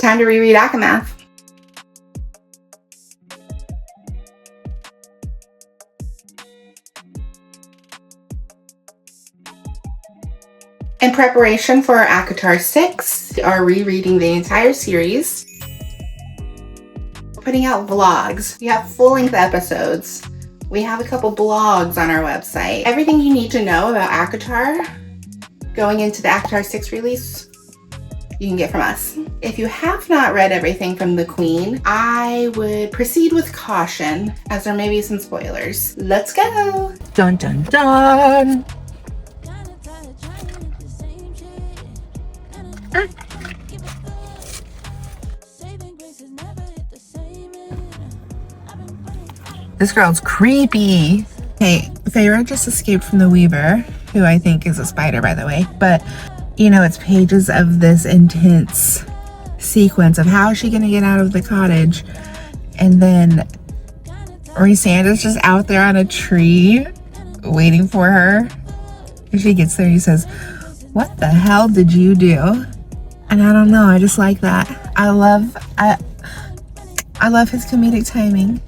Time to reread ACOMAF. In preparation for our ACOTAR 6, we are rereading the entire series. We're putting out vlogs. We have full-length episodes. We have a couple blogs on our website. Everything you need to know about ACOTAR going into the ACOTAR 6 release, you can get from us. If you have not read everything from the Queen, I would proceed with caution, as there may be some spoilers. Let's go! Dun dun dun! This girl's creepy. Hey, Feyre just escaped from the Weaver, who I think is a spider, by the way. But, you know, it's pages of this intense sequence of how is she gonna get out of the cottage. And then Rhysand is just out there on a tree waiting for her. And she gets there, he says, "What the hell did you do?" And I don't know, I just like that. I love his comedic timing.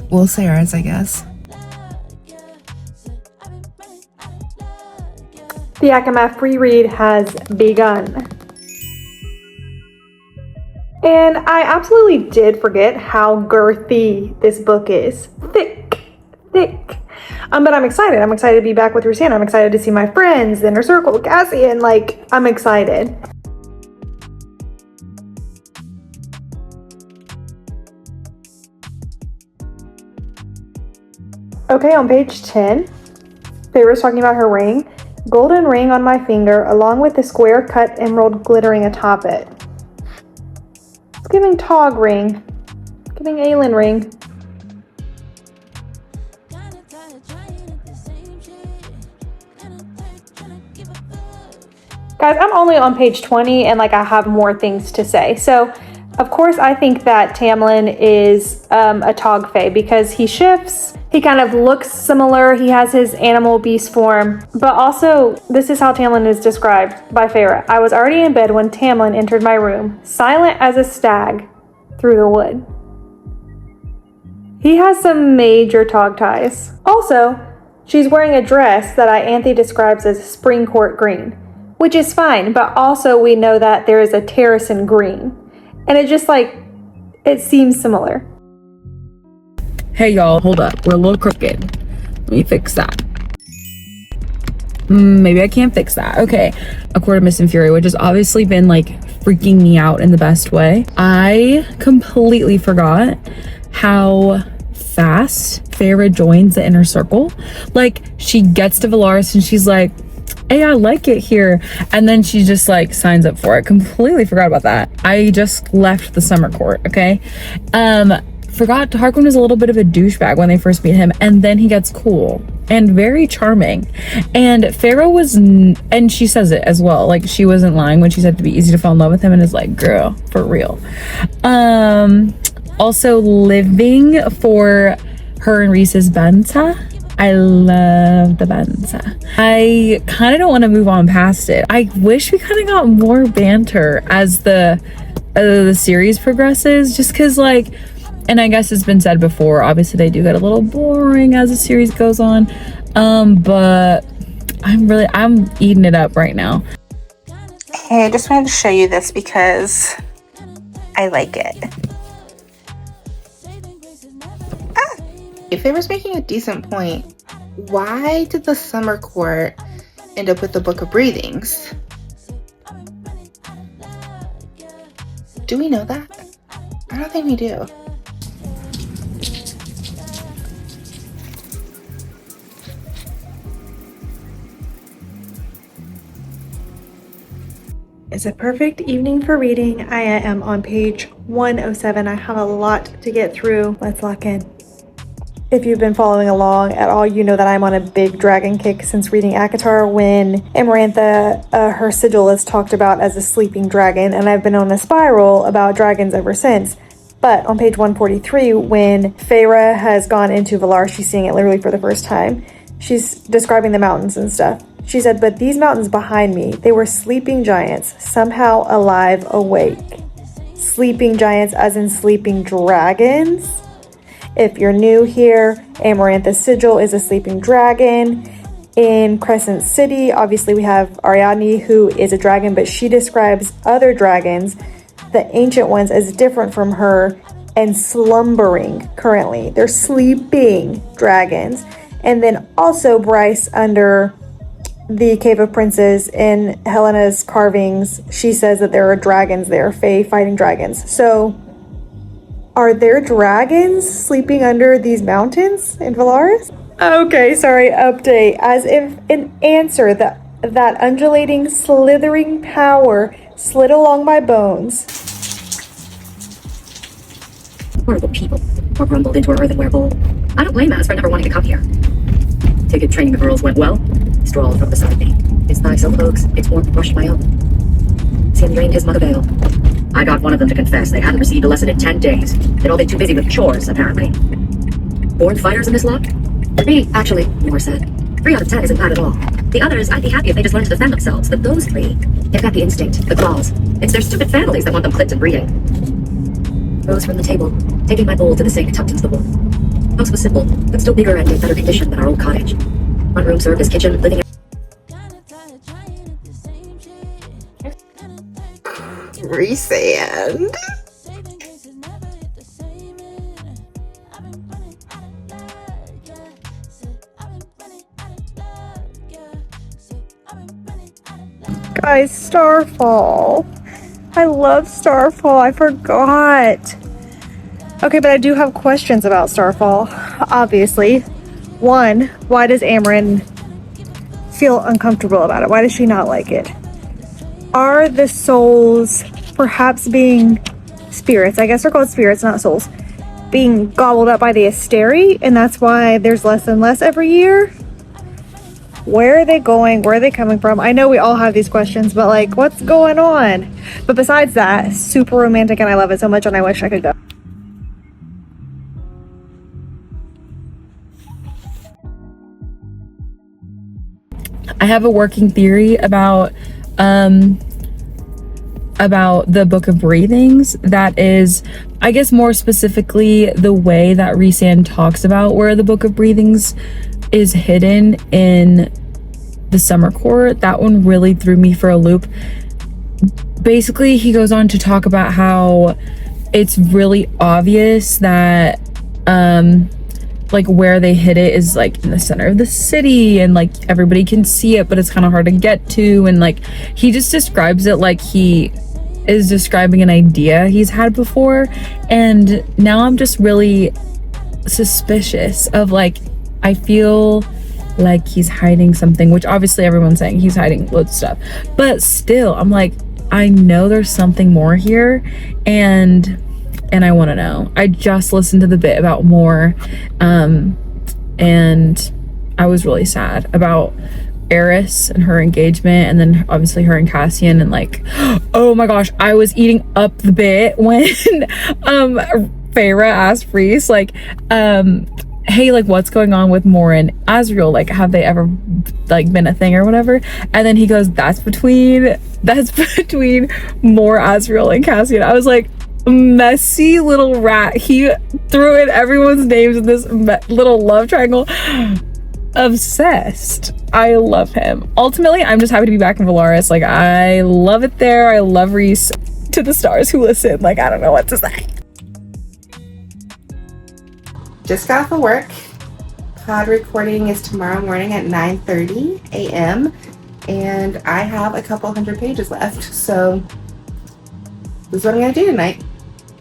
Well, Sarah's, I guess. The ACOMAF reread has begun. And I absolutely did forget how girthy this book is. Thick. But I'm excited. I'm excited to be back with Rhysand. I'm excited to see my friends, the inner circle, Cassian. Like, I'm excited. Okay, on page 10, Feyre's talking about her ring. Golden ring on my finger, along with the square cut emerald glittering atop it. It's giving Tog ring. It's giving Aelin ring. Guys, I'm only on page 20 and I have more things to say. So, of course, I think that Tamlin is a Tog Fae because he shifts. He kind of looks similar. He has his animal beast form. But also, this is how Tamlin is described by Feyre. I was already in bed when Tamlin entered my room, silent as a stag through the wood. He has some major Tog ties. Also, she's wearing a dress that Ianthe describes as spring court green, which is fine. But also, we know that there is a Terrasen green. And it just it seems similar. Hey y'all, hold up. We're a little crooked. Let me fix that. Maybe I can't fix that. Okay. A Court of Mist and Fury, which has obviously been freaking me out in the best way. I completely forgot how fast Feyre joins the inner circle. She gets to Velaris and she's like, "Hey, I like it here." And then she just signs up for it. Completely forgot about that. I just left the summer court, okay? Forgot Harkonnen is a little bit of a douchebag when they first meet him, and then he gets cool and very charming. And Feyre was, and she says it as well, she wasn't lying when she said to be easy to fall in love with him, and is girl, for real. Also living for her and Rhys's Bansa. I love the Bansa. I kind of don't want to move on past it. I wish we kind of got more banter as the series progresses, just because and I guess it's been said before, obviously they do get a little boring as the series goes on, but I'm eating it up right now. Hey, I just wanted to show you this because I like it. If they was making a decent point, why did the summer court end up with the Book of Breathings? Do we know that? I don't think we do. It's a perfect evening for reading. I am on page 107. I have a lot to get through. Let's lock in. If you've been following along at all, you know that I'm on a big dragon kick since reading ACOTAR when Amarantha, her sigil is talked about as a sleeping dragon, and I've been on a spiral about dragons ever since. But on page 143, when Feyre has gone into Velaris, she's seeing it literally for the first time. She's describing the mountains and stuff. She said, "But these mountains behind me, they were sleeping giants, somehow alive, awake." sleeping giants as in sleeping dragons. If you're new here, Amarantha's Sigil is a sleeping dragon. In Crescent City, obviously we have Ariadne, who is a dragon, but she describes other dragons, the ancient ones, as different from her and slumbering currently. They're sleeping dragons. And then also Bryce, under the Cave of Princes in Helena's carvings, she says that there are dragons there, fae fighting dragons. So are there dragons sleeping under these mountains in Valaris? Okay, sorry, update. As if an answer, that undulating, slithering power slid along my bones. Horrible people, or rumbled into her earthenware bowl. I don't blame Maas for never wanting to come here. Ticket training the girls went well. He strolled from beside me. His thigh silk oaks, its warmth brushed my own. Sin drained his mug of ale. I got one of them to confess they hadn't received a lesson in 10 days. They'd all been too busy with chores, apparently. Born fighters in this lot? 3, actually, Moore said. 3 out of 10 isn't bad at all. The others, I'd be happy if they just learned to defend themselves, but those 3, they've got the instinct, the claws. It's their stupid families that want them clipped and breeding. Rose from the table, taking my bowl to the sink tucked into the wall. House was simple, but still bigger and in better condition than our old cottage. Front room served as kitchen, living Rhysand. Guys, Starfall. I love Starfall. I forgot. Okay, but I do have questions about Starfall, obviously. One, why does Amarin feel uncomfortable about it? Why does she not like it? Are the souls perhaps being spirits? I guess they're called spirits, not souls. Being gobbled up by the Asteri, and that's why there's less and less every year? Where are they going? Where are they coming from? I know we all have these questions, but like, what's going on? But besides that, super romantic, and I love it so much, and I wish I could go. I have a working theory about the Book of Breathings. That is, I guess more specifically, the way that Rhysand talks about where the Book of Breathings is hidden in the Summer Court. That one really threw me for a loop. Basically, he goes on to talk about how it's really obvious that like where they hid it is like in the center of the city, and like everybody can see it, but it's kind of hard to get to. And like he just describes it like he is describing an idea he's had before, and now I'm just really suspicious of, like, I feel like he's hiding something, which obviously everyone's saying he's hiding loads of stuff, but still I'm like, I know there's something more here, and I want to know. I just listened to the bit about Moore, and I was really sad about Eris and her engagement, and then obviously her and Cassian, and like, oh my gosh, I was eating up the bit when Feyre asked Rhys, like, hey, like, what's going on with Moore and Azriel? Like, have they ever like been a thing or whatever? And then he goes, that's between Moore, Azriel, and Cassian. I was like, messy little rat. He threw in everyone's names in this little love triangle. Obsessed. I love him. Ultimately, I'm just happy to be back in Valaris. Like, I love it there. I love Rhys. To the stars who listen, like, I don't know what to say. Just got off of work. Pod recording is tomorrow morning at 9:30 a.m. and I have a couple hundred pages left, so this is what I'm gonna do tonight.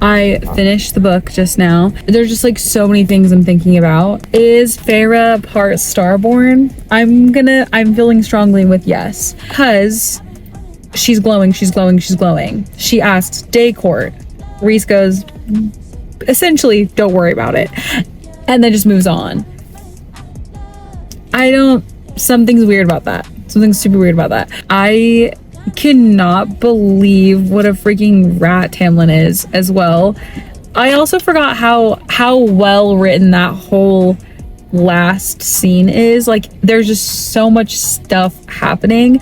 I finished the book just now. There's just like so many things I'm thinking about. Is Feyre part Starborn? I'm feeling strongly with yes, because she's glowing. She asks day court. Rhys goes, essentially, don't worry about it, and then just moves on. Something's weird about that. Something's super weird about that. I cannot believe what a freaking rat Tamlin is as well. I also forgot how well written that whole last scene is. Like, there's just so much stuff happening.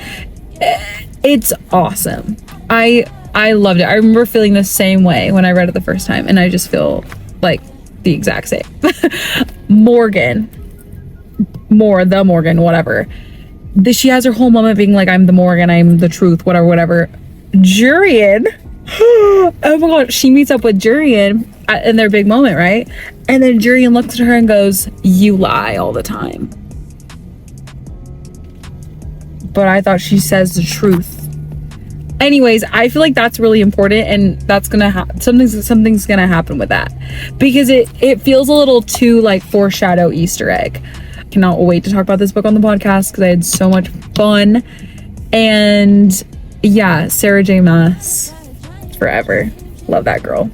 It's awesome. I I loved it. I remember feeling the same way when I read it the first time, and I just feel like the exact same. Morgan, whatever. She has her whole moment being like, I'm the Morgan, I'm the truth, whatever. Jurian, oh my god, she meets up with Jurian in their big moment, right? And then Jurian looks at her and goes, you lie all the time. But I thought she says the truth. Anyways, I feel like that's really important, and that's gonna something's gonna happen with that, because it feels a little too like foreshadow Easter egg. Cannot wait to talk about this book on the podcast because I had so much fun. And yeah, Sarah J Maas forever. Love that girl.